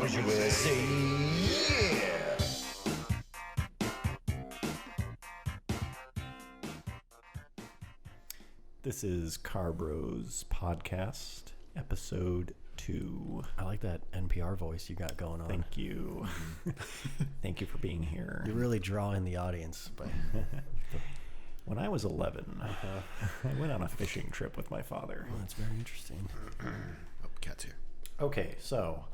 Choppers USA. Yeah! This is Car Bros Podcast, episode 2. I like that NPR voice you got going on. Thank you. Thank you for being here. You're really drawing the audience. But When I was 11, I went on a fishing trip with my father. oh, that's very interesting. Oh, cat's here. Okay, so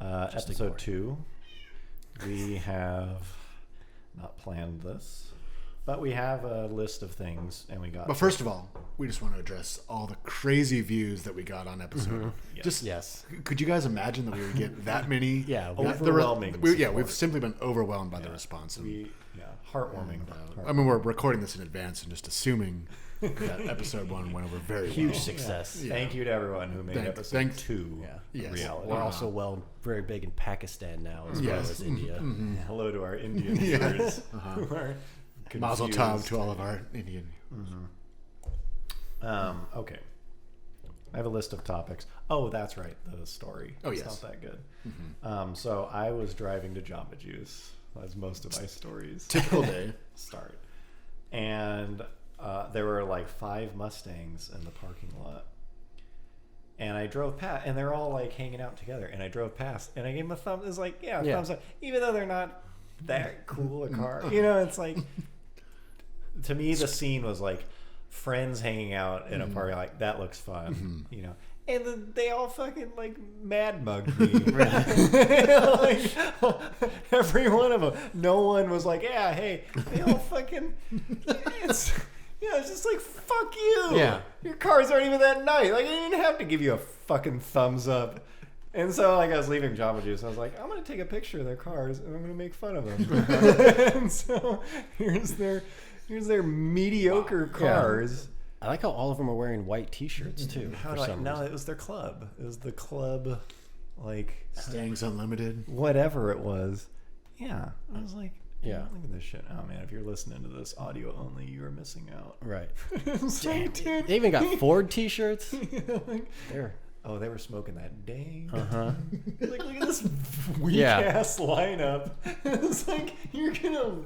Just episode ignore it. 2, we have not planned this, but we have a list of things, and we got. But first of all, we just want to address all the crazy views that we got on episode. Yes. Just Yes. could you guys imagine that we would get that many? Yeah, overwhelming we've support. simply been overwhelmed by the response. And, Heartwarming. I mean, we're recording this in advance and just assuming that episode 1 went over very Huge well. success. Yeah. Thank you to everyone who made episode thank- 2 Yeah. Yes. reality. We're also very big in Pakistan now as well Yes. as India. Hello to our Indian Yeah. viewers who are Mazel confused. tov to all of our Indian. Okay. I have a list of topics. Oh, that's right. The story. Oh, it's yes. not that good. So I was driving to Jamba Juice, as most of my stories Typical day. start. And there were like 5 Mustangs in the parking lot. And I drove past, and they're all like hanging out together. And I drove past, and I gave them a thumb. It's like, yeah, Yeah. thumbs up. Even though they're not that cool a car. You know, it's like, to me, the scene was like friends hanging out in a party. Like, that looks fun, you know. And then they all fucking like mad mugged me. Like, every one of them. No one was like, yeah, hey. They all fucking. It's just like, fuck you. Yeah. Your cars aren't even that nice. Like, I didn't have to give you a fucking thumbs up. And so, like, I was leaving Jamba Juice, and I was like, I'm going to take a picture of their cars, and I'm going to make fun of them. And so, here's their mediocre cars. I like how all of them are wearing white T-shirts too. How for do I? some No, reason. it was their club. It was the club, like, Stangs Unlimited. whatever it was. Yeah. I was like, Yeah. look at this shit. Oh, man, if you're listening to this audio only, you are missing out. Right. It's like, dude. They even got Ford T-shirts. Like, There. oh, they were smoking that day. Uh-huh. Look at this weak Yeah. ass lineup. It's like, you're gonna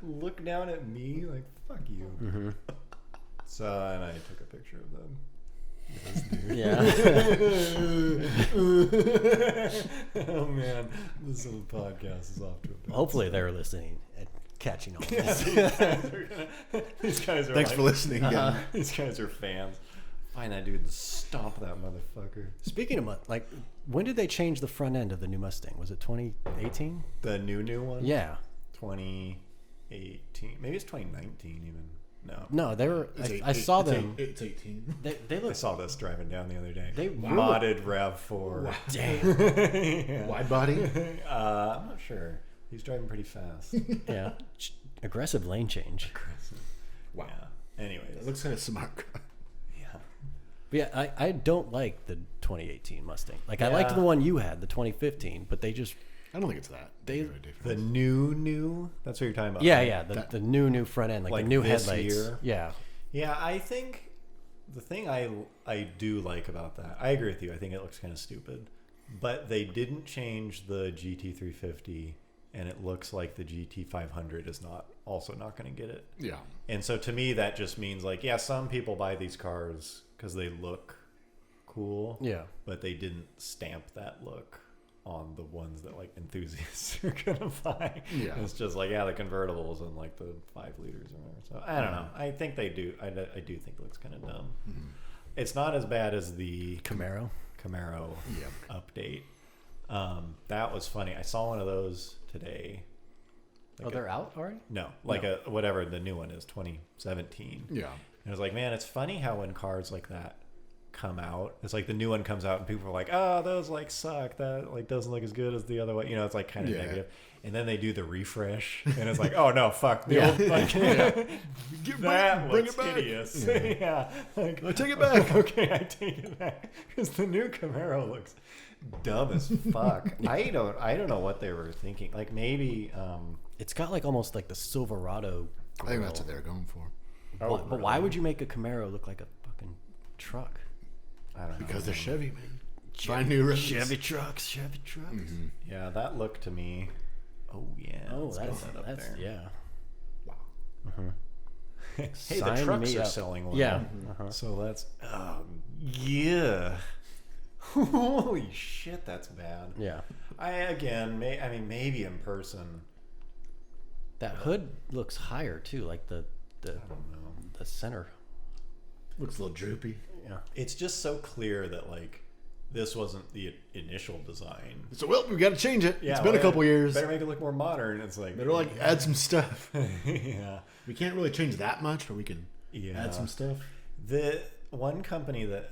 look down at me like, fuck you. Mm-hmm. So, and I took a picture of them. Yeah. Oh man, this little podcast is off to a bad Hopefully start. they're listening and catching on. Yeah, these guys are Thanks like, for listening again. These guys are fans. Find that dude and stomp that motherfucker. Speaking of like, when did they change the front end of the new Mustang? Was it 2018? The new one? Yeah. 2018. Maybe it's 2019 even. No, they were. It's I saw them. It's 18. They I look. saw this driving down the other day. They modded RAV4. Damn. Yeah. Wide body? I'm not sure. He's driving pretty fast. Yeah. Aggressive lane change. Wow. Yeah. Anyways. It looks kind of smart. Yeah. But yeah, I don't like the 2018 Mustang. Like I Yeah. liked the one you had, the 2015, but they just I don't think it's that. They- big of a difference. The new. That's what you're talking about. yeah, That- the new front end, like Like the new this headlights. year? Yeah. Yeah, I think the thing I do like about that, I agree with you. I think it looks kind of stupid, but they didn't change the GT350, and it looks like the GT500 is not going to get it. Yeah. And so to me, that just means like, yeah, some people buy these cars because they look cool, Yeah. but they didn't stamp that look on the ones that like enthusiasts are gonna buy. Yeah. It's just like, yeah, the convertibles and like the 5 liters or whatever. So I don't know. I think they do. I do think it looks kind of dumb. It's not as bad as the Camaro. update. That was funny. I saw one of those today. Oh, they're out already? No, like a whatever the new one is, 2017. Yeah. And I was like, man, it's funny how when cars like that come out, it's like the new one comes out and people are like, oh, those like suck. That like doesn't look as good as the other one. You know, it's like kind of Yeah. negative. And then they do the refresh, and it's like, oh no, fuck the Yeah. old like that bring looks it back. hideous. Yeah, like I take it back. Okay, I take it back because the new Camaro looks dumb as fuck. I don't know what they were thinking. Like maybe. It's got like almost like the Silverado. I think that's what they're going for. But why would you make a Camaro look like a fucking truck? I don't know. Because they're Chevy, man. find new roads. Chevy trucks. Mm-hmm. Yeah, that look to me. Oh yeah. Oh, let's get that's that up that's there. yeah. Wow. Hey, Sign the trucks me are up. selling well. Yeah. So that's yeah. Holy shit, that's bad. Yeah. I mean maybe in person. That hood looks higher too, like the I don't know. the center. Looks a little droopy. Yeah. It's just so clear that like this wasn't the initial design. So well, we got to change it. Yeah, It's been a couple years. Better make it look more modern. It's like Better like add some stuff. yeah. We can't really change that much, but we can Yeah. add some stuff. The one company that,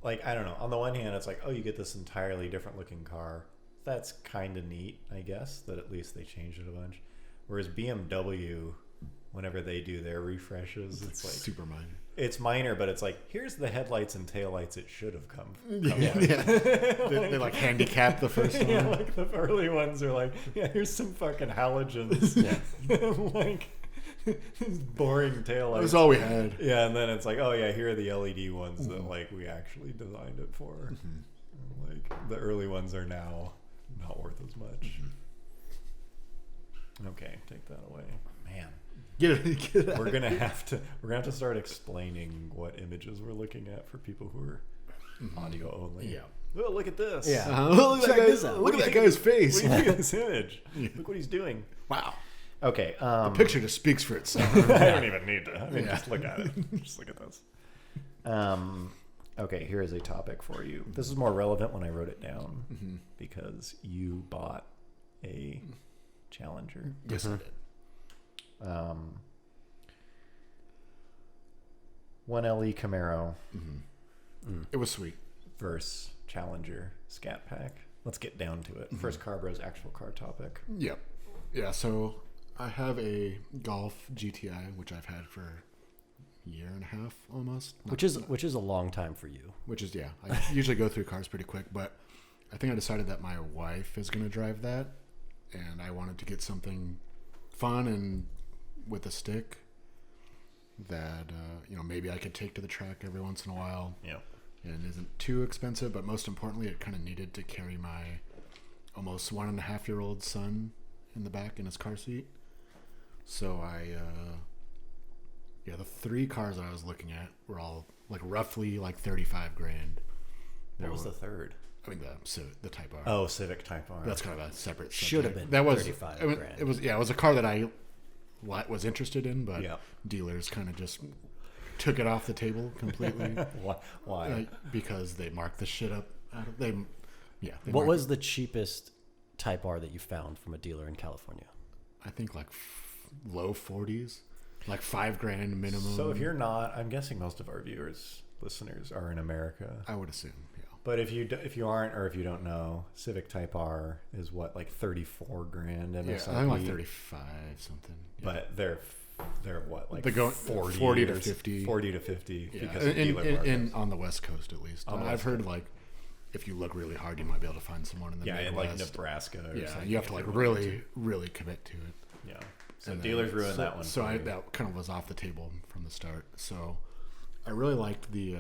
like, I don't know. On the one hand, it's like, oh, you get this entirely different looking car. That's kind of neat, I guess, that at least they changed it a bunch. Whereas BMW, whenever they do their refreshes, it's like super minor. It's minor, but it's like, here's the headlights and taillights it should have come. Yeah. They like handicap the first one. Yeah, like the early ones are like, yeah, here's some fucking halogens. Like these boring taillights. That was all we had. Yeah, and then it's like, oh yeah, here are the LED ones that like we actually designed it for. Like the early ones are now not worth as much. Okay, take that away, man. Get it. We're gonna have to start explaining what images we're looking at for people who are audio only. Yeah. Oh, look at this. Yeah. Look at Check that this guy's, out. look at that guy's face. Look at this image. Look what he's doing. Wow. Okay. The picture just speaks for itself. I don't even need to. I mean, just look at it. Just look at this. Okay, here is a topic for you. This is more relevant when I wrote it down because you bought a Challenger. Yes, I did. 1LE Camaro It was sweet. versus Challenger Scatpack. Let's get down to it. First Carbro's actual car topic. Yep. Yeah, so I have a Golf GTI, which I've had for a year and a half almost. Which is a long time for you. Which is, yeah. I usually go through cars pretty quick, but I think I decided that my wife is going to drive that, and I wanted to get something fun and with a stick that, maybe I could take to the track every once in a while. Yeah. And isn't too expensive, but most importantly, it kind of needed to carry my almost 1.5-year-old son in the back in his car seat. So the 3 cars that I was looking at were all like roughly like 35 grand. What was the third? I mean, the Type R. Oh, Civic Type R. That's kind of a separate subject. Should have been that was 35 I mean, grand. It was a car that I was interested in, but Yeah. dealers kind of just took it off the table completely. Why? Because they marked the shit up. They What marked- was the cheapest Type R that you found from a dealer in California? I think like low 40s, like $5 grand minimum. So if you're not, I'm guessing most of our listeners are in America. I would assume, yeah. But if you aren't, or if you don't know, Civic Type R is what, like 34 grand Yeah, MSRP. I think like 35 something. Yeah. But they're what, like They're going 40 to 50. 40 to 50 Yeah, because of dealer markups. on the West Coast at least. On the I've West heard like if you look really hard, you might be able to find someone in the Yeah, in Midwest. like Nebraska or Yeah, something. you have to like really, really commit to it. Yeah. So And dealers then- ruin that one. So for you. that kind of was off the table from the start. So I really liked the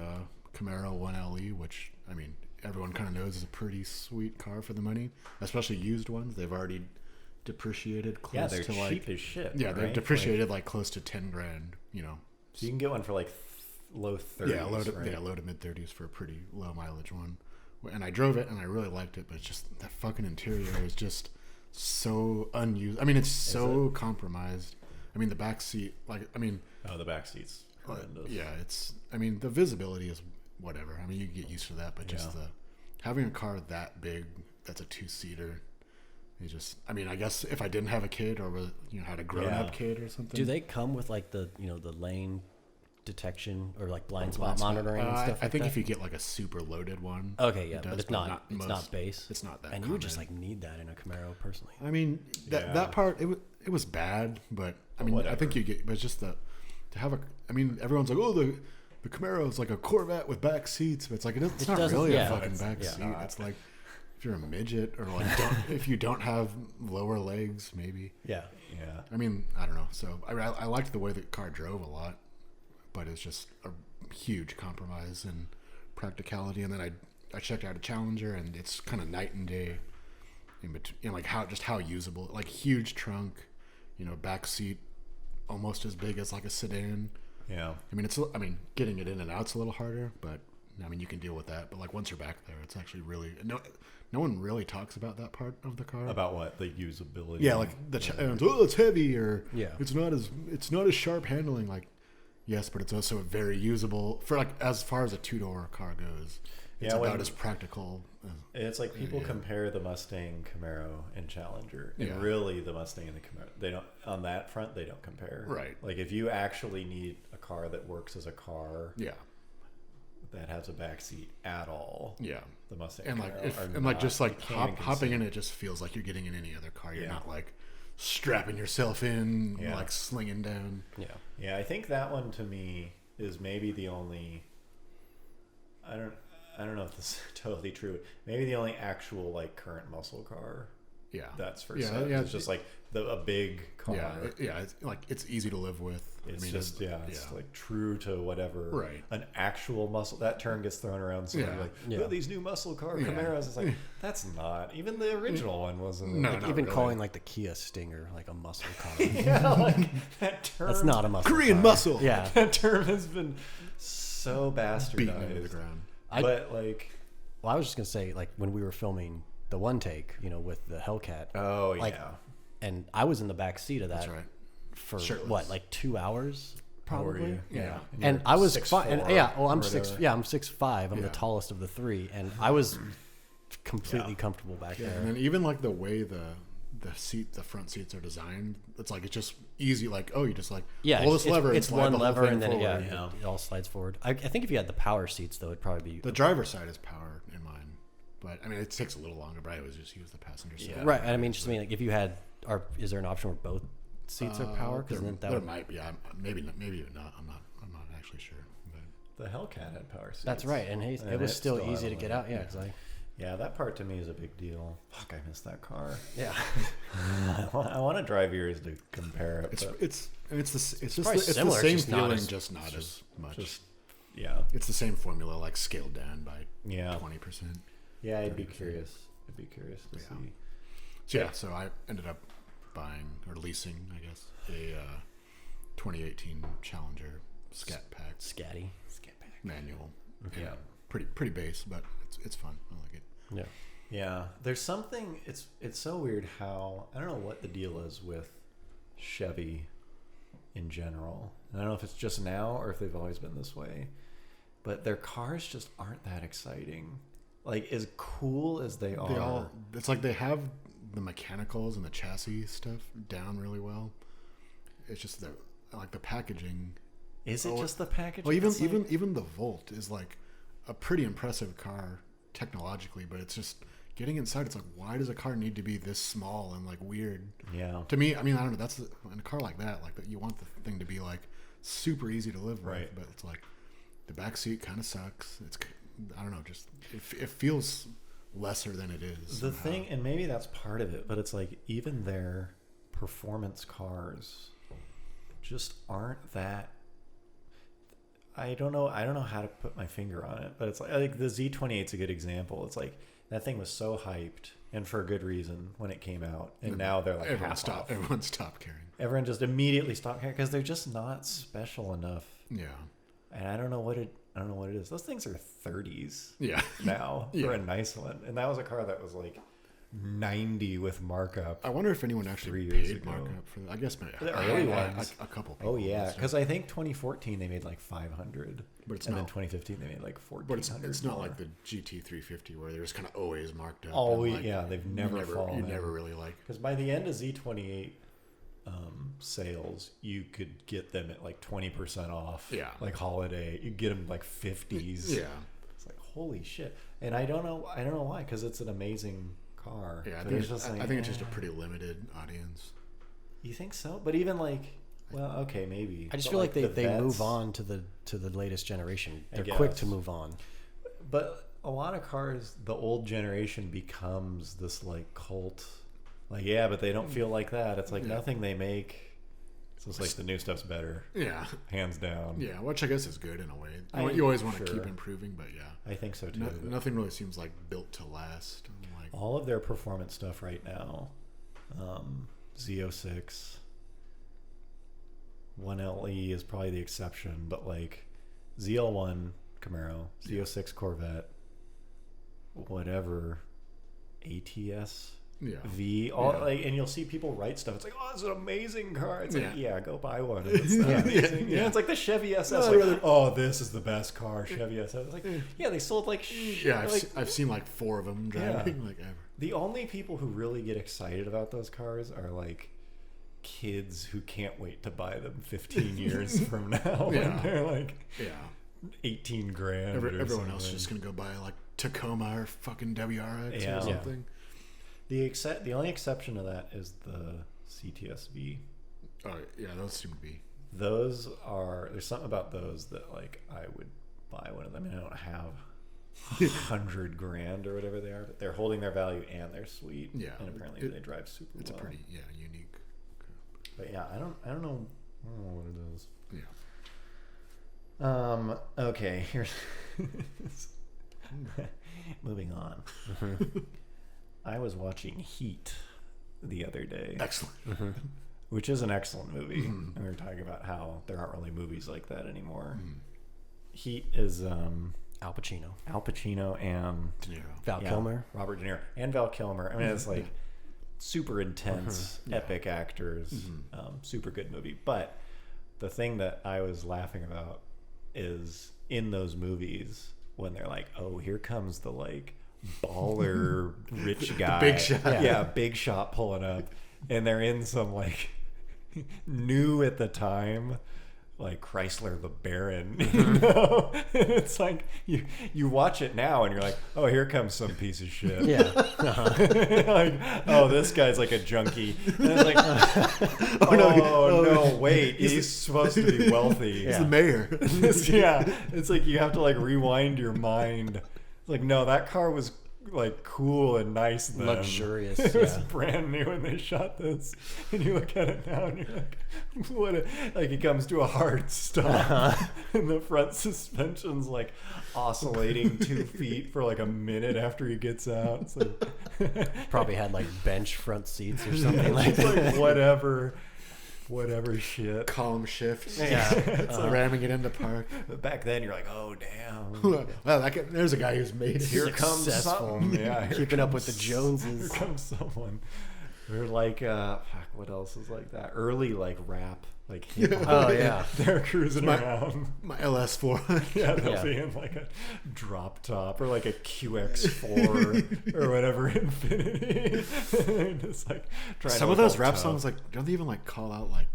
Camaro 1LE, which I mean everyone kind of knows is a pretty sweet car for the money, especially used ones. They've already depreciated close yeah, they're to cheap like as shit. yeah, they've right? depreciated like close to 10 grand. So you can get one for like low 30s. Yeah, low right? to mid 30s for a pretty low mileage one. And I drove it and I really liked it, but it's just that fucking interior is just so unused. I mean, it's so compromised. I mean, the back seat, Oh, the back seat's horrendous. yeah, the visibility is whatever. I mean, you can get used to that, but just having a car that big that's a 2-seater, I guess if I didn't have a kid or had a grown-up kid or something. Do they come with like the the lane detection or like blind spot monitoring and stuff? I like think that? if you get like a super loaded one. Okay, yeah, it but does, it's not most. base. It's not that. And you would just common. like need that in a Camaro personally. I mean, that part it was bad, but I mean, I think but it's just to have everyone's like, oh, the Camaro is like a Corvette with back seats, but it's like it's not really a fucking back seat. It's like if you're a midget or like if you don't have lower legs, maybe. Yeah. Yeah. I mean, I don't know. So I liked the way the car drove a lot, but it's just a huge compromise in practicality. And then I I checked out a Challenger, and it's kind of night and day in between, like how usable, like huge trunk, back seat almost as big as like a sedan. Yeah. I mean, getting it in and out's a little harder, but I mean, you can deal with that. But like once you're back there, it's actually really no one really talks about that part of the car. About what? The usability? Yeah, like it's heavy, or yeah, it's not as sharp handling. Like, yes, but it's also very usable for like as far as a 2-door car goes. It's about as practical. It's like people compare the Mustang, Camaro, and Challenger, and really the Mustang and the Camaro, they don't, on that front, they don't compare. Right. Like if you actually need a car that works as a car, that has a back seat at all, the Mustang and like hopping in it just feels like you're getting in any other car. You're not like strapping yourself in, like slinging down. Yeah. I think that one to me is maybe the only. I don't know if this is totally true. Maybe the only actual like current muscle car. Yeah, that's for sale. Yeah, it's just like a big car. It's easy to live with. It's it's like true to whatever. An actual muscle. That term gets thrown around. So like, these new muscle car Camaros. It's like that's not even the original one wasn't. No, like even really. Calling like the Kia Stinger like a muscle car. Like that term. That's not a muscle. Korean car. muscle. Yeah, that term has been so bastardized. Beaten into the ground. But like, well, I was just gonna say, like when we were filming the one take, with the Hellcat. Oh like, and I was in the back seat of that. That's right. For what, like 2 hours, probably. Yeah. And I was 6'4", and I'm 6'. Yeah, I'm 6'5". I'm the tallest of the three, and I was completely comfortable back there. And then even like the way the front seats are designed, it's like it's just easy. Like you just like pull this lever. It's one lever, and then forward. It all slides forward. I think if you had the power seats, though, it'd probably be the driver's side is power in mine, but I mean it takes a little longer. But I always just use the passenger side. Yeah. Right. I mean, like if you had, is there an option where both seats are power? Because there might be. Maybe not. I'm not actually sure. But the Hellcat had power seats. That's right, and it was still easy to get out. Yeah, exactly. Yeah, that part to me is a big deal. Fuck, I miss that car. Yeah, I want to drive yours to compare it. It's the similar, same feeling, just not as much. It's the same formula, like scaled down by 20%. Yeah, I'd be curious. To see. So I ended up buying or leasing, I guess, a 2018 Challenger Scatpack. Scatpack manual. Yeah, pretty base, but it's fun. I like it. Yeah. There's something. It's so weird how I don't know what the deal is with Chevy in general. I don't know if it's just now or if they've always been this way, but their cars just aren't that exciting. Like as cool as they are, it's like they have the mechanicals and the chassis stuff down really well. It's just the packaging. Is it just the packaging? Well, even the Volt is like a pretty impressive car technologically, but it's just getting inside. It's like, why does a car need to be this small and like weird? Yeah. To me, I mean, I don't know. That's in a car like that. Like you want the thing to be like super easy to live with, but it's like the back seat kind of sucks. It's I don't know. Just it feels lesser than it is. The thing, and maybe that's part of it, but it's like even their performance cars just aren't that. I don't know how to put my finger on it, but it's like the Z28 is a good example. It's like that thing was so hyped, and for a good reason when it came out, and now they're like everyone stopped caring. Everyone just immediately stopped caring because they're just not special enough. Yeah, and I don't know what it is. Those things are 30s. Yeah, now for a nice one, and that was a car that was like 90 with markup. I wonder if anyone actually paid markup for that. I guess maybe the early ones. A couple people. Oh yeah, because I think 2014 they made like 500, but it's and not, then 2015 they made like 1400. But it's not like the GT350 where there's kind of always marked up. They've never fallen. You never really like. Because by the end of Z28 sales, you could get them at like 20% off. Yeah, like holiday, you get them like 50s. Yeah, it's like holy shit. And I don't know why, because it's an amazing car. Yeah, I think it's just a pretty limited audience. You think so? But even like, well, okay, maybe. I just feel like they move on to the latest generation. They're quick to move on. But a lot of cars, the old generation becomes this like cult. Like, yeah, but they don't feel like that. It's like nothing they make So it's like the new stuff's better. Yeah. Hands down. Yeah, which I guess is good in a way. You always want to keep improving, but yeah. I think so too. Nothing really seems like built to last. Like all of their performance stuff right now, Z06, 1LE is probably the exception, but like ZL1 Camaro, Z06 Corvette, whatever, ATS. Yeah. V, all like, and you'll see people write stuff. It's like, oh, it's an amazing car. It's like, yeah, go buy one. It's not amazing. Yeah, it's like the Chevy SS. Like, oh, this is the best car, Chevy SS. It's like, yeah, they sold like, yeah, I've seen like 4 of them driving like ever. The only people who really get excited about those cars are like kids who can't wait to buy them 15 years from now. Yeah. And they're like, 18 grand. Everyone else is just gonna go buy like Tacoma or fucking WRX or something. The only exception to that is the CTSV. Oh yeah, those seem to be. There's something about those that like I would buy one of them. I mean, I don't have $100,000 or whatever they are, but they're holding their value and they're sweet. Yeah, and apparently they drive super well. It's a pretty unique. But yeah, I don't know what it is. Yeah. Okay, here's moving on. I was watching Heat the other day. Excellent. Which is an excellent movie. And we were talking about how there aren't really movies like that anymore. Heat is Al Pacino and De Niro. Val Kilmer. Robert De Niro and Val Kilmer. I mean, it's like super intense, epic actors. Super good movie. But the thing that I was laughing about is in those movies when they're like, oh, here comes the like baller rich guy, the big shot. Big shot pulling up, and they're in some like new at the time like Chrysler LeBaron, you know? It's like you watch it now and you're like, oh, here comes some piece of shit. Like, oh, this guy's like a junkie, and it's like, no, wait, he's supposed to be wealthy. He's the mayor. It's like you have to like rewind your mind. It's like, no, that car was like cool and nice then. Luxurious. It was brand new when they shot this, and you look at it now and you're like, what like it comes to a hard stop, and the front suspension's like oscillating 2 feet for like a minute after he gets out. So probably had like bench front seats or something like that. Like whatever shit. Column shifts. It's like ramming it into park. But back then you're like, oh damn. Well, there's a guy who's made it. Here comes something. Keeping up with the Joneses. Here comes someone. They're like, what else is like that? Early like rap, like they're cruising around. My LS4. They'll be in like a drop top or like a QX4 or whatever Infinity. Just like trying. Some of those rap songs, like, don't they even like call out like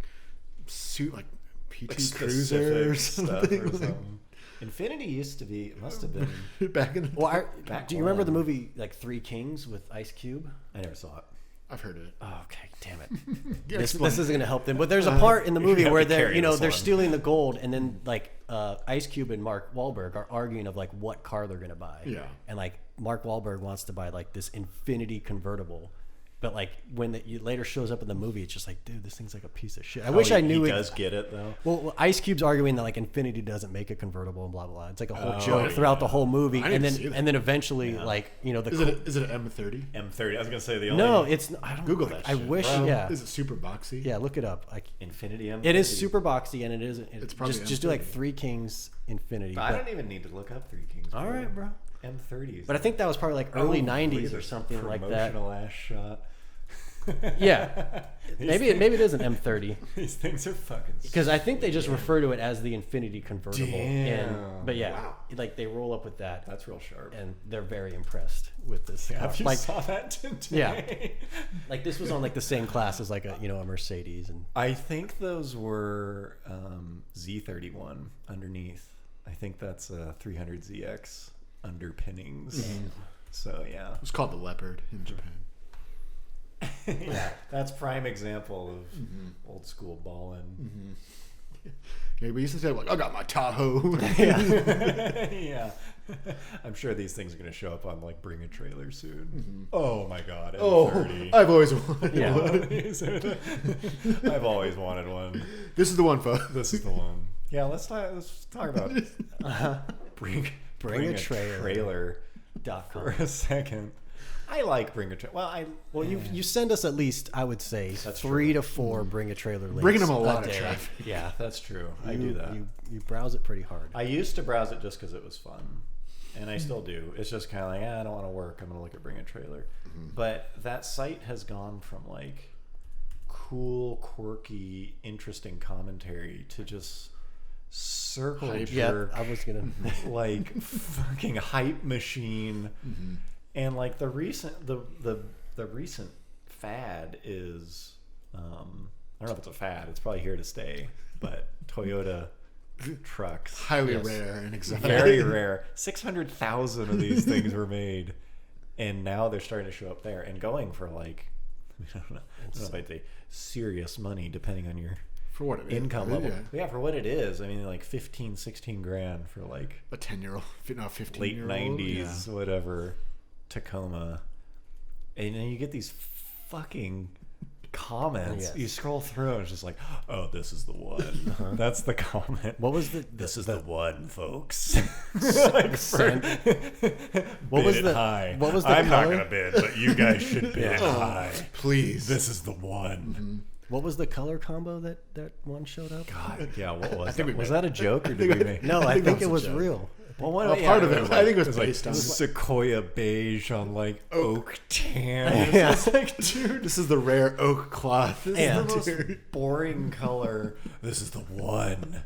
suit like PT like Cruiser or something? Infinity must have been back in the do you remember the movie like Three Kings with Ice Cube? I never saw it. I've heard it. Oh, okay, damn it. This isn't going to help them. But there's a part in the movie where they're stealing the gold, and then like Ice Cube and Mark Wahlberg are arguing of like what car they're going to buy. Yeah. And like Mark Wahlberg wants to buy like this Infinity convertible. But like when it later shows up in the movie, it's just like, dude, this thing's like a piece of shit. I wish I knew he it. Does get it though. Well, Ice Cube's arguing that like Infinity doesn't make a convertible and blah blah blah. It's like a whole joke throughout the whole movie, and then eventually like is it an M30? M30. I was gonna say the only. No, it's I don't Google that. I wish. Yeah. Is it super boxy? Yeah, look it up. Like Infinity M30. It is super boxy, and it is. It's probably just do like Three Kings Infinity. But I don't even need to look up Three Kings. All right, bro. M30s. But I think that was probably like early '90s or something like that. Promotional ass shot. Yeah, maybe it is an M30. These things are fucking. Because I think they just refer to it as the Infinity convertible. Damn. But like they roll up with that. That's real sharp. And they're very impressed with this. Yeah, you saw that today. Yeah, like this was on like the same class as like a Mercedes, and I think those were Z31 underneath. I think that's 300ZX underpinnings. Mm-hmm. So yeah, it's called the Leopard in Japan. Yeah, that's prime example of old school ballin'. Yeah, we used to say like, I got my Tahoe. Yeah. I'm sure these things are going to show up on like Bring a Trailer soon. Mm-hmm. Oh my God! M30. I've always wanted one. I've always wanted one. This is the one, folks. This is the one. Yeah, let's talk about bring a trailer for a second. I like Bring a Trailer. Well, you send us at least, I would say, 3 to 4 Bring a Trailer links. Bringing them a lot of traffic. Yeah, that's true. I do that. You browse it pretty hard. I used to browse it just because it was fun, and I still do. It's just kind of like, I don't want to work. I'm going to look at Bring a Trailer. Mm-hmm. But that site has gone from like cool, quirky, interesting commentary to just circle jerk. I was gonna like fucking hype machine. Mm-hmm. And like the recent fad is I don't know if it's a fad, it's probably here to stay, but Toyota trucks, highly rare and exotic, very rare. 600,000 of these things were made, and now they're starting to show up there and going for like I don't know if I'd say serious money, depending on your for what it income level. Yeah, for what it is. I mean, like 15-16 grand for like a 10-year-old, no, 15-year-old, late 90s, whatever. Tacoma, and then you get these fucking comments. Yes. You scroll through and it's just like, oh, this is the one. That's the comment. What was the? This is the one, folks. Like what was the high? What was the? I'm not gonna bid, but you guys should bid high. Please. This is the one. Mm-hmm. What was the color combo that one showed up? God, yeah. What was that? Was that a joke or did we make? No, I think it was real. Well, part of it. I think it was based on sequoia beige on like oak tan. Yeah. It's like, dude, this is the rare oak cloth. This is the most boring color. This is the one.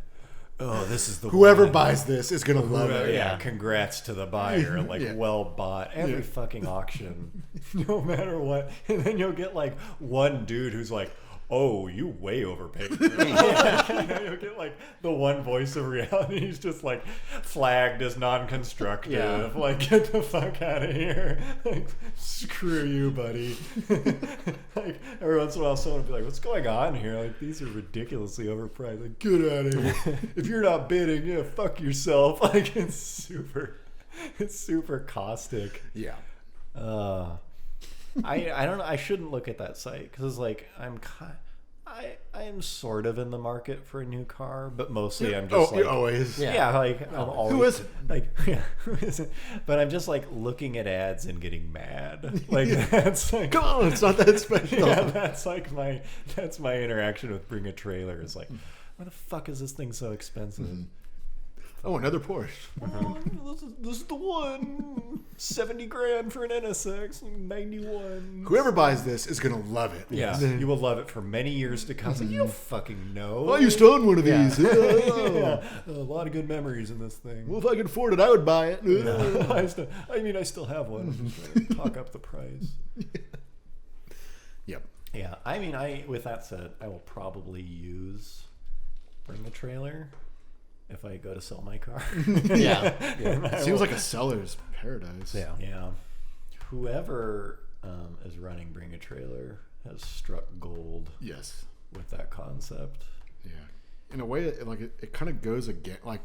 Oh, this is the whoever one. Buys this is gonna love it. Yeah, congrats to the buyer. Like well bought. Every fucking auction, no matter what. And then you'll get like one dude who's like, oh, you way overpaid. You know, you'll get like the one voice of reality. He's just like flagged as non-constructive. Yeah. Like, get the fuck out of here. Like, screw you, buddy. Like, every once in a while, someone will be like, what's going on here? Like, these are ridiculously overpriced. Like, get out of here. If you're not bidding, yeah, fuck yourself. Like, it's super caustic. Yeah. I don't know. I shouldn't look at that site because like I'm sort of in the market for a new car, but mostly I'm just like always like I'm always who isn't who isn't? But I'm just like looking at ads and getting mad. Like that's like come on, it's not that special. Yeah, that's my interaction with Bring a Trailer. It's like, why the fuck is this thing so expensive? Mm-hmm. Oh, another Porsche. This is the one. 70 grand for an NSX, 91. Whoever buys this is going to love it. Yeah, you will love it for many years to come. Like, you don't fucking know. Oh, you still own one of these. Yeah. A lot of good memories in this thing. Well, if I could afford it, I would buy it. No. I still have one. I'm just trying to talk up the price. Yep. Yeah, I mean, with that said, I will probably use Bring a Trailer if I go to sell my car. Yeah. It seems like a seller's paradise. Yeah. Whoever is running Bring a Trailer has struck gold. Yes. With that concept. Yeah. In a way, it kind of goes again. Like,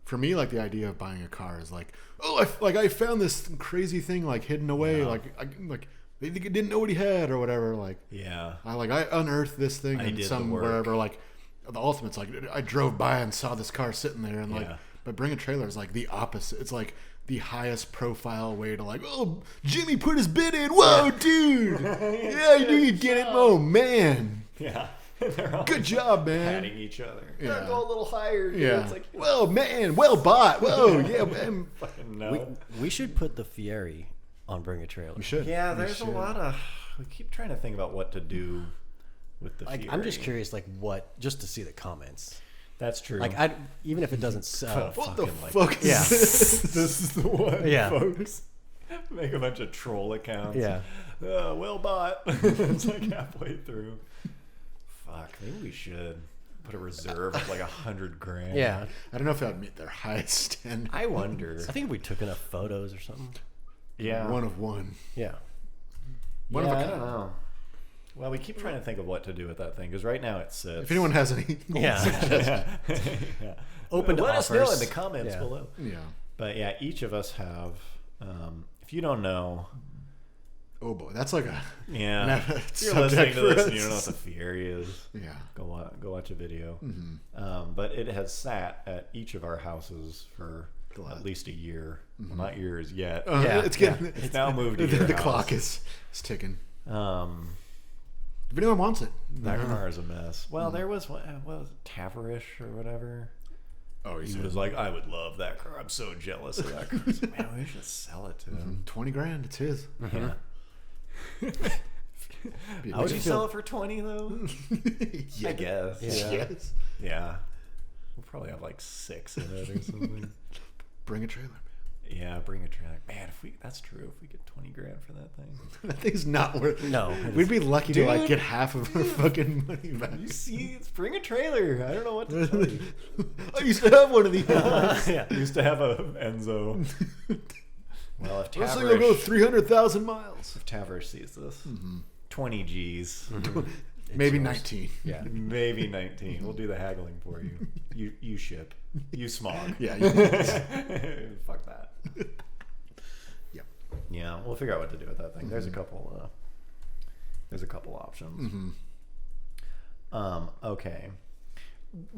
for me, like the idea of buying a car is like, oh, I found this crazy thing like hidden away. Yeah. Like they didn't know what he had or whatever. Like, yeah. I unearthed this thing in some wherever like. The ultimate's like I drove by and saw this car sitting there and like but Bring a Trailer is like the opposite. It's like the highest profile way to like, oh, Jimmy put his bid in. Whoa, dude. Yeah, you knew you'd get it. Oh man. Yeah. Good job, man. Patting each other. Yeah. Go a little higher. Dude. Yeah. It's like, well, man, well bought. Whoa, yeah, man. Fucking no. We should put the Fieri on Bring a Trailer. We should. Yeah, there's a lot of. We keep trying to think about what to do. With the like, I'm just curious, like what, just to see the comments. That's true. Like, even if it doesn't sell, what the fuck? Is this? This is the one, folks. Make a bunch of troll accounts. Yeah. Well bought. It's like halfway through. Fuck. Maybe we should put a reserve of like $100,000. Yeah. I don't know if that would meet their highest standard. I wonder. I think if we took enough photos or something. Yeah. One of one. Yeah. One of a kind. I don't know. Well, we keep trying to think of what to do with that thing because right now it sits. If anyone has any, yeah. Open to let offers. us know in the comments below. Yeah, But yeah, each of us have. If you don't know, oh boy, that's like a if you're listening to this and you don't know what the Fieri is, go watch a video. But it has sat at each of our houses for at least a year. Well, not years yet. It's now moved to your the house. clock is ticking. If anyone wants it, that car is a mess. Well, there was what was it, Taverish or whatever. Oh, he was like, I would love that car. I'm so jealous of that car. I was like, man, we should sell it to him. $20,000, it's his. Would you sell it for 20 though? I guess. Yes. Yeah. We'll probably have like 6 in it or something. Bring a trailer, man. Yeah, bring a trailer. Man, that's true. If we get $20,000 for that thing, that thing's not worth. No, we'd be lucky to like get half of our fucking money back. You see, bring a trailer. I don't know what to tell you. I used to have one of these. I used to have a Enzo. Well, if this thing will go 300,000 miles. If Taverish sees this, 20 G's. Maybe 19. Yeah, maybe 19. We'll do the haggling for you. You ship. You smog. Yeah. Fuck that. Yep. Yeah, we'll figure out what to do with that thing. There's a couple. There's a couple options. Okay.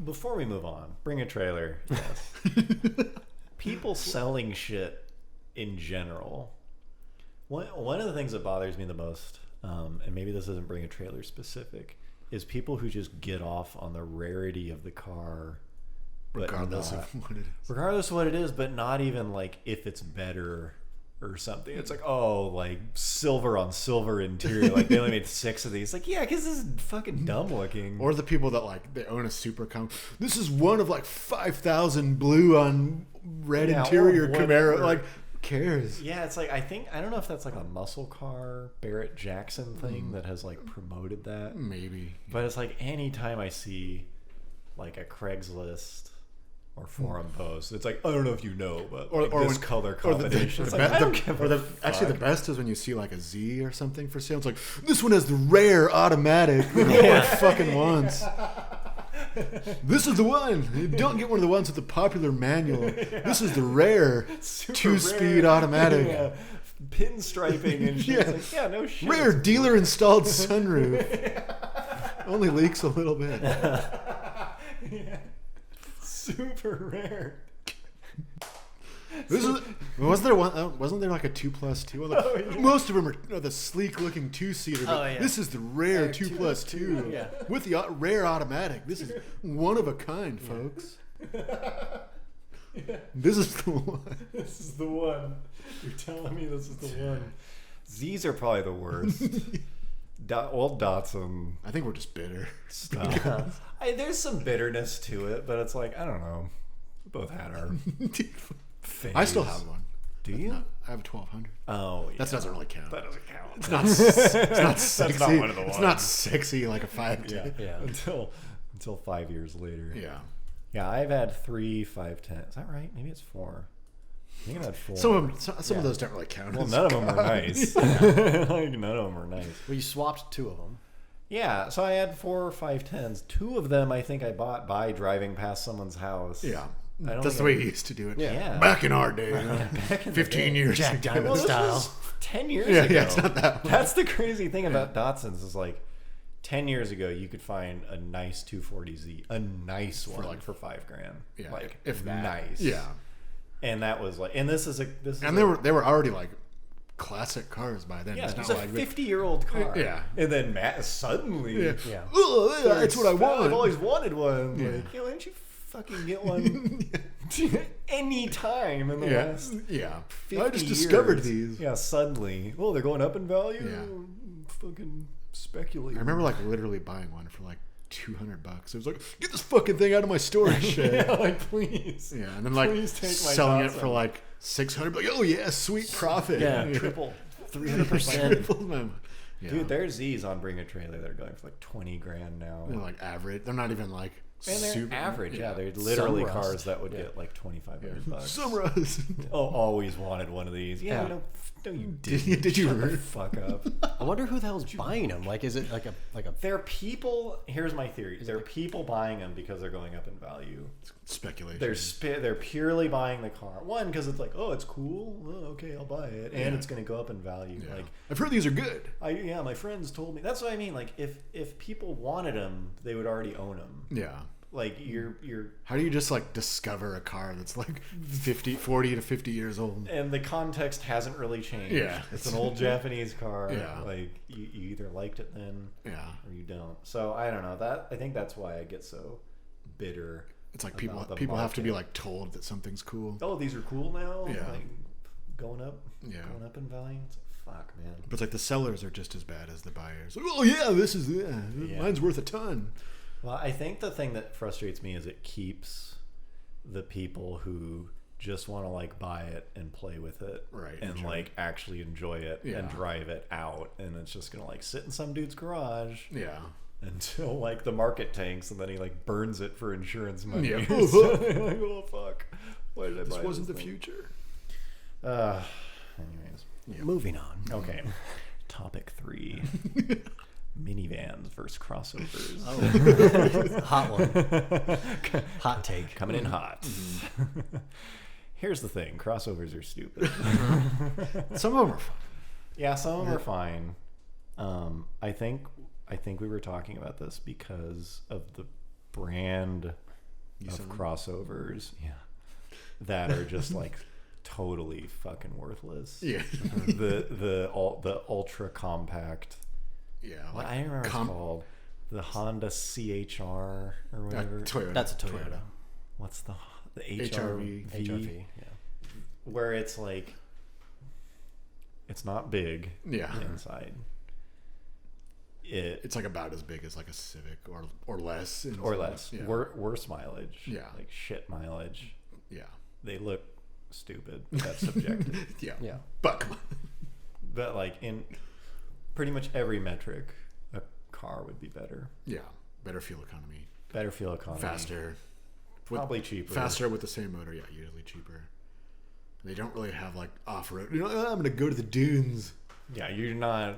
Before we move on, bring a trailer. Yes. People selling shit in general. One of the things that bothers me the most, and maybe this isn't bring a trailer specific, is people who just get off on the rarity of the car. Regardless of what it is. Regardless of what it is, but not even like if it's better or something. It's like, oh, like silver on silver interior. Like they only made 6 of these. Like, yeah, because this is fucking dumb looking. Or the people that like they own a super this is one of like 5,000 blue on red interior Camaro. Like, who cares? Yeah, it's like I don't know if that's like a muscle car Barrett Jackson thing that has like promoted that. Maybe. But it's like anytime I see like a Craigslist or forum post, it's like, I don't know if you know, but or this color combination. Actually, the best is when you see like a Z or something for sale. It's like, this one has the rare automatic. Everyone fucking wants. This is the one. You don't get one of the ones with the popular manual. This is the rare 2-speed automatic. Yeah. Pinstriping and shit. It's like, no shit. Rare dealer installed sunroof. Only leaks a little bit. Super rare. Wasn't there like a 2+2? Like, most of them are the sleek looking 2-seater. But this is the rare 2+2 with the rare automatic. This is one of a kind, folks. This is the one. This is the one. You're telling me this is the one. Z's are probably the worst. Old Datsun. I think we're just bitter. There's some bitterness to it, but it's like, I don't know. We both had our phase. I still have one. Do you? I have a 1200. Oh, yeah. That doesn't really count. That doesn't count. It's not sexy. That's not one of the ones. It's not sexy like a 510. Yeah. Until 5 years later. Yeah. Yeah, I've had 3 510. Is that right? Maybe it's 4. I think I've had 4. Some of those don't really count. Well, none of them are nice. Like, none of them are nice. Well, you swapped 2 of them. Yeah, so I had 4 510s. 2 of them I think I bought by driving past someone's house. Yeah. That's the way you used to do it. Yeah. Back in our day. 15 years Jack ago. Diamond style. This was 10 years ago. Yeah, it's not that one. That's the crazy thing about Datsuns is like 10 years ago you could find a nice 240Z, a nice one for $5,000. Yeah, like if that. Nice. Yeah. And that was like, and this is they were already like classic cars by then. Yeah, it's it's not a like 50-year-old car. Yeah. And then suddenly, Oh, yeah, that's what I want. I've always wanted one. Yeah. Like, why don't you fucking get one any time in the last 50 I just discovered years. these. Yeah, suddenly. Oh, they're going up in value? Yeah. Fucking speculate. I remember like literally buying one for like $200. It was like, get this fucking thing out of my storage shed. Yeah, like please. Yeah, and then like selling it for like $600. Like, oh yeah, sweet profit. Yeah, triple, 300%. Dude, there's Z's on Bring a Trailer that are going for like $20,000 now. They're like average. They're not even like And they're super average, yeah. They're literally Some rust. cars that would get like $2,500. Some rust. Oh, always wanted one of these. Yeah, no, you didn't. Did you Shut the really? fuck up. I wonder who the hell's buying them. Like, is it like a There are people. Here's my theory. There are people buying them because they're going up in value. Speculation. They're purely buying the car. One, because it's like, oh, it's cool. Oh, okay, I'll buy it, and it's going to go up in value. Yeah. Like, I've heard these are good. my friends told me. That's what I mean. Like, if people wanted them, they would already own them. Yeah. Like, you're. How do you just like discover a car that's like 40 to 50 years old? And the context hasn't really changed. Yeah. It's an old Japanese car. Yeah. Like, you either liked it then, Yeah. or you don't. So I don't know. I think that's why I get so bitter. It's like about the people have to be market. like told that something's cool. Oh, these are cool now. Yeah. Like, going up. Yeah. Going up in value. It's like, fuck, man. But it's like the sellers are just as bad as the buyers. Like, oh yeah, this is mine's worth a ton. Well, I think the thing that frustrates me is it keeps the people who just want to like buy it and play with it, Right, and enjoy like actually enjoy it Yeah. and drive it out, and it's just gonna like sit in some dude's garage Yeah. until like the market tanks, and then he like burns it for insurance money. Yeah. So they're like, oh fuck, why did I buy This wasn't the thing? future. Anyways, moving on? okay. Topic 3. Minivans versus crossovers. Oh, hot one. Hot take. Coming in hot. Here's the thing: crossovers are stupid. Some of them are fun. Yeah, some of them are fine. I think we were talking about this because of the brand of crossovers. Yeah, that are just like totally fucking worthless. Yeah. the ultra compact. Yeah. Well, I don't remember what it's called. The Honda CHR or whatever. Toyota. That's a Toyota. What's the HRV. HRV. Yeah. Where it's like, it's not big. Yeah. Inside. It's like about as big as like a Civic or less. Or less. Yeah. Worse mileage. Yeah. Like shit mileage. Yeah. They look stupid. That's subjective. Yeah. Yeah. But come on. But like in pretty much every metric, a car would be better. Yeah. Better fuel economy. Better fuel economy. Faster. Probably cheaper. Faster with the same motor. Yeah. Usually cheaper. They don't really have like off-road. You know, I'm going to go to the dunes. Yeah, you're not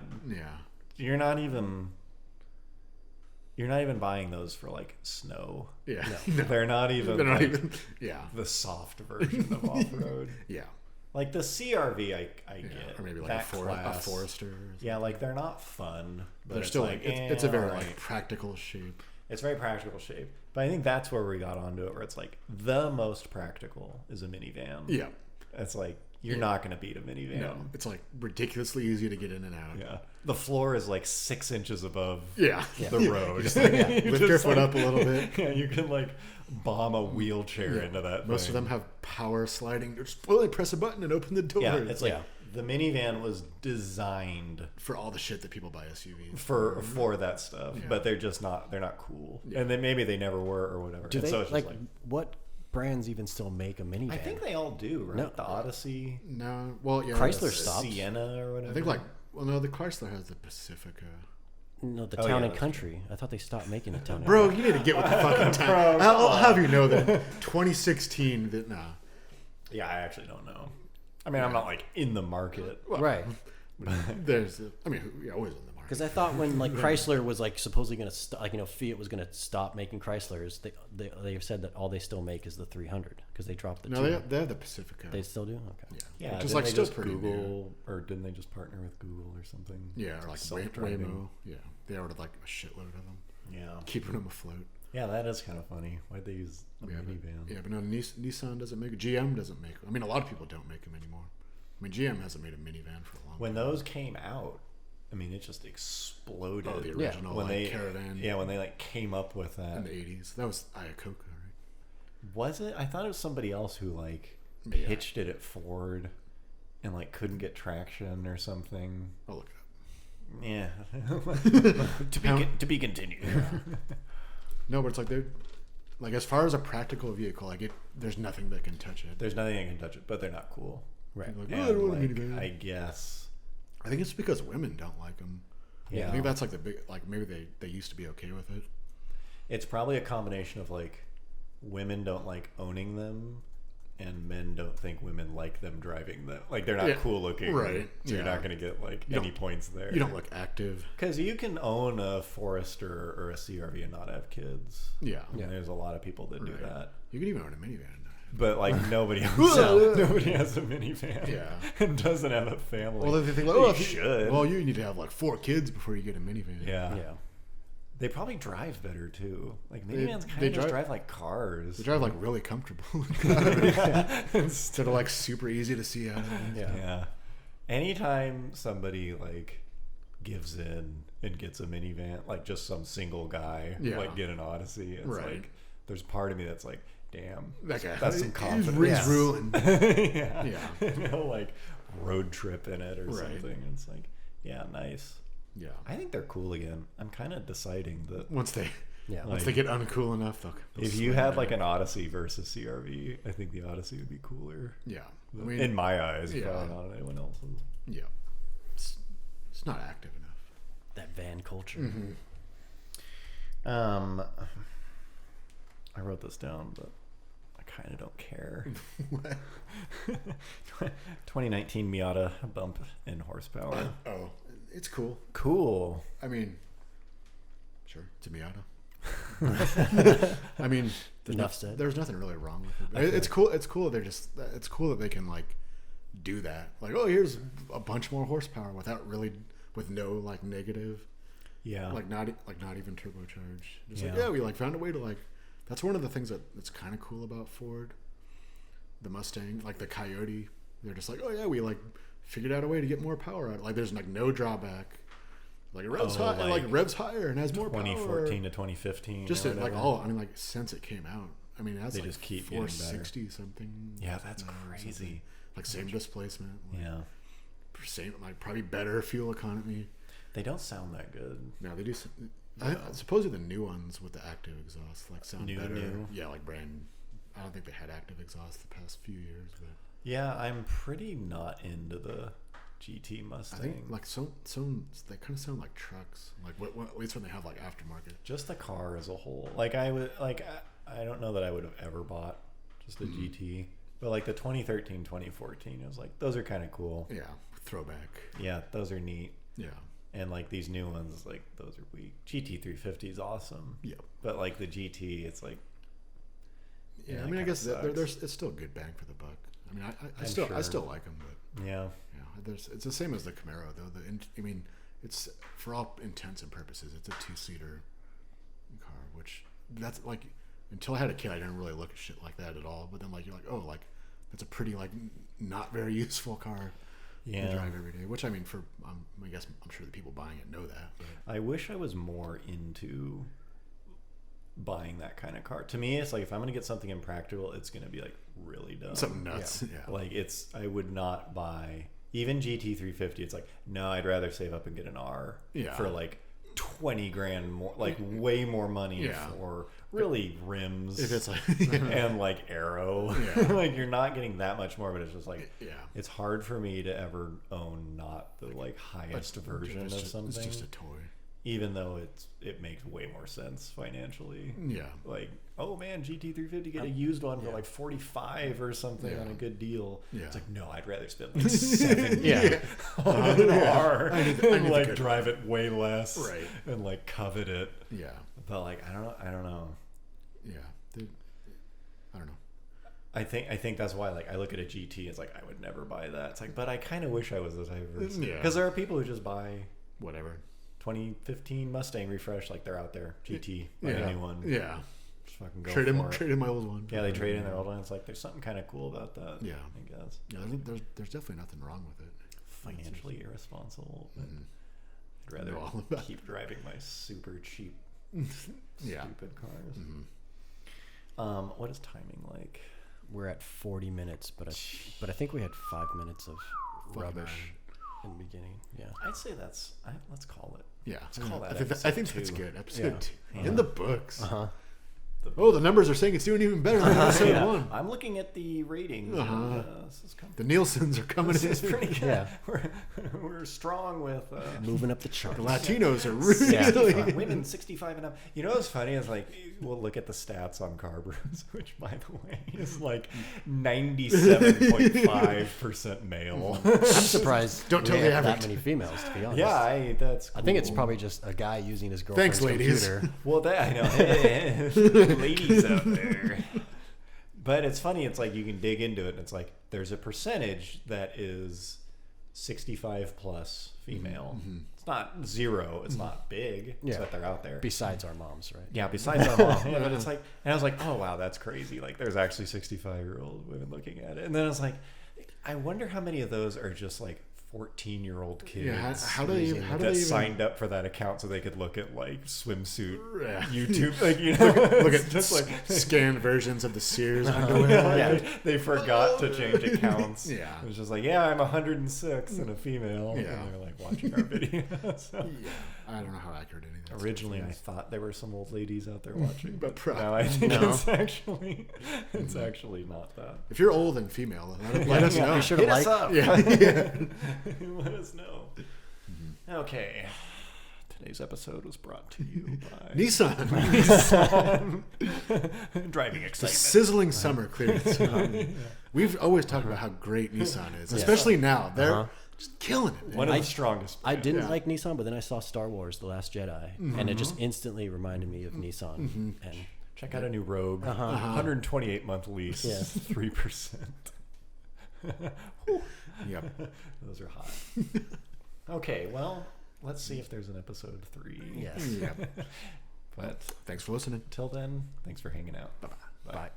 even buying those for like snow. Yeah. No. They're not even yeah. the soft version of off-road. Yeah. Like the CRV I get. Or maybe like that a class. Forester. Yeah, like they're not fun, but They're it's still like, it's a very alright. like practical shape. It's very practical shape. But I think that's where we got onto it, where it's like the most practical is a minivan. Yeah. It's like you're not going to beat a minivan. No, it's like ridiculously easy to get in and out. Yeah. The floor is like 6 inches above Yeah. the road. Just like, You lift just, your foot like- up a little bit. Yeah, you can like bomb a wheelchair into that Most of thing. them have power sliding. Just press a button and open the door. Yeah, it's like the minivan was designed for all the shit that people buy SUVs. for that stuff, Yeah. but they're just not. They're not cool, Yeah. and then maybe they never were or whatever. Do And they so it's just like what brands even still make a minivan? I think they all do, right? No. The Odyssey, No, well, yeah. Chrysler stopped. Sienna, or whatever. I think the Chrysler has the Pacifica. No, the Oh, Town yeah, and that's Country. I thought they stopped making a Town and Bro, you need to get with the fucking time. I'll have you know that 2016. That nah. Yeah, I actually don't know. I mean, I'm not like in the market. Right. There's, always in the market. Because I thought when like Chrysler was like supposedly going to Fiat was going to stop making Chryslers, they said that all they still make is the 300 because they dropped the No, 200. they have the Pacifica. They still do? Okay. Yeah, Which is didn't like they still just pretty new. Google, or didn't they just partner with Google or something? Yeah, or like Self-driving. Waymo. Yeah, they ordered like a shitload of them, Yeah, keeping them afloat. yeah, that is kind of funny. Why'd they use a minivan? But no, Nissan doesn't make it. GM doesn't make. I mean, a lot of people don't make them anymore. I mean, GM hasn't made a minivan for a long When time. those came out, I mean, it just exploded. Oh, the original when they Caravan. Yeah, when they like came up with that. In the 80s. That was Iacocca, right? Was it? I thought it was somebody else who like Yeah. pitched it at Ford and like couldn't get traction or something. I'll look it up. Yeah. to be continued. No, but it's like they're like, as far as a practical vehicle, like there's nothing that can touch it. There's nothing that can touch it, but they're not cool. Right. Like, And, I don't want a like, minivan. I guess. I think it's because women don't like them. Yeah. I think that's like the big, like maybe they used to be okay with it. It's probably a combination of like women don't like owning them, and men don't think women like them driving them. Like they're not cool looking, right? So you're not going to get like any points there. You don't look active because you can own a Forester or a CRV and not have kids. Yeah, and there's a lot of people that do that. You can even own a minivan. But like nobody has a minivan. Yeah, and doesn't have a family. Well, they think like, oh, you should. Well, you need to have like 4 kids before you get a minivan. Yeah. They probably drive better too. Like minivans kind of drive like cars. They drive like really comfortable. Instead of like super easy to see out of. Yeah. Anytime somebody like gives in and gets a minivan, like just some single guy like get an Odyssey, it's like there's part of me that's like, damn, that guy, that's some confidence. He's ruling. No like road trip in it or something. It's like, yeah, nice. Yeah, I think they're cool again. I'm kind of deciding that once they get uncool enough, they'll if you had like an Odyssey versus CRV, I think the Odyssey would be cooler. Yeah, I mean, in my eyes, probably not anyone else's. Yeah, it's not active enough. That van culture. Mm-hmm. I wrote this down, but I kind of don't care. 2019 Miata bump in horsepower. Oh. It's cool. Cool. I mean, sure, it's a Miata. I mean, there's nothing really wrong with it. It's cool. It's cool. It's cool that they can like do that. Like, oh, here's a bunch more horsepower with no like negative. Yeah. Like not even turbocharged. Just we like found a way to like. That's one of the things that's kind of cool about Ford. The Mustang, like the Coyote, they're just like, oh yeah, we like figured out a way to get more power out. Like there's like no drawback. Like it revs high, like revs higher and has more 2014 to 2015. Just like I mean, like since it came out, I mean, that's they like just keep 460 something. Yeah, that's crazy. Like same displacement. Like, same, like probably better fuel economy. They don't sound that good. No, they do. Supposedly the new ones with the active exhaust like sound better. Yeah, like brand. I don't think they had active exhaust the past few years, but. Yeah, I'm pretty not into the GT Mustang. I think like some they kind of sound like trucks. Like what at least when they have like aftermarket. Just the car as a whole. Like I don't know that I would have ever bought just a GT, but like the 2013, 2014, it was like those are kind of cool. Yeah, throwback. Yeah, those are neat. Yeah. And like these new ones, like those are weak. GT350 is awesome. Yep. But like the GT, it's like. Yeah, I mean, I guess there's it's still good bang for the buck. I mean, I still like them, but it's the same as the Camaro though. I mean, it's for all intents and purposes, it's a 2-seater car, which that's like until I had a kid, I didn't really look at shit like that at all. But then like you're like, oh, like that's a pretty like not very useful car to drive every day. Which I mean, I guess I'm sure the people buying it know that. But. I wish I was more into buying that kind of car. To me, it's like if I'm going to get something impractical, it's going to be like really dumb. Something nuts. Yeah. Like I would not buy even GT350. It's like, no, I'd rather save up and get an R for like 20 grand more, like way more money for really rims if it's like, and like aero. Like you're not getting that much more, but it's just like, it's hard for me to ever own not the like highest version of something. It's just a toy. Even though it makes way more sense financially. Yeah. Like, oh man, GT350, get a used one for like 45 or something on a good deal. Yeah. It's like, no, I'd rather spend like 70 on an R and like drive it way less and like covet it. Yeah. But like, I don't know. Yeah. I don't know. I think that's why like I look at a GT, it's like I would never buy that. It's like, but I kind of wish I was the type of person. Because there are people who just buy whatever. 2015 Mustang refresh, like they're out there. GT, buy a new one. Yeah. Just fucking go trade in my old one. Yeah, they trade in their old one. It's like there's something kind of cool about that. Yeah. I guess. Yeah, there's definitely nothing wrong with it. Financially irresponsible. I'd rather keep driving my super cheap, stupid cars. Mm-hmm. What is timing like? We're at 40 minutes, but I think we had 5 minutes of rubbish. In the beginning, I'd say let's call it. Yeah, let's call that. I think that's good. Episode 2 in the books. the numbers are saying it's doing even better than episode 1. I'm looking at the ratings. This is The Nielsen's are coming in. This is pretty good. Yeah. We're strong with Moving up the chart. The Latinos are really... women 65 and up. You know what's funny is like we'll look at the stats on Car Bros, which by the way is like 97.5% male. I'm surprised. Don't tell we the have that average. many females, to be honest. Yeah, that's cool. I think it's probably just a guy using his girlfriend's Thanks, ladies. computer. Well, that I know. Ladies out there. But it's funny, it's like you can dig into it and it's like there's a percentage that is 65 plus female. It's not zero, it's not big. It's that they're out there. Besides our moms, right? Yeah, besides our mom. Yeah, but it's like, and I was like, oh wow, that's crazy. Like there's actually 65-year-old women looking at it. And then I was like, I wonder how many of those are just like 14-year-old kids. Yeah, how do they even signed up for that account so they could look at like swimsuit Yeah. YouTube, like you know, look at just like scanned versions of the Sears underwear. yeah, they forgot to change accounts. Yeah. It was just like, yeah, I'm 106 and a female. Yeah. And they're like watching our video. So, Yeah. I don't know how accurate any of that originally, I stuff is. thought there were some old ladies out there watching, But now I think No. it's actually not that. If you're old and female, let us know. You should Hit have us liked. up. Yeah. Let us know. Okay. Today's episode was brought to you by Nissan. Driving The excitement. sizzling summer clearance. We've always talked about how great Nissan is, especially now. They're just killing it. Man. One of the strongest. I didn't Yeah. like Nissan, but then I saw Star Wars: The Last Jedi, and it just instantly reminded me of Nissan. And Check out a new Rogue. 128-month lease. Yeah. 3%. Yep. Those are hot. Okay, well, let's see if there's an episode 3. yes. Yep. But Thanks for listening. till then, thanks for hanging out. Bye-bye. Bye. Bye.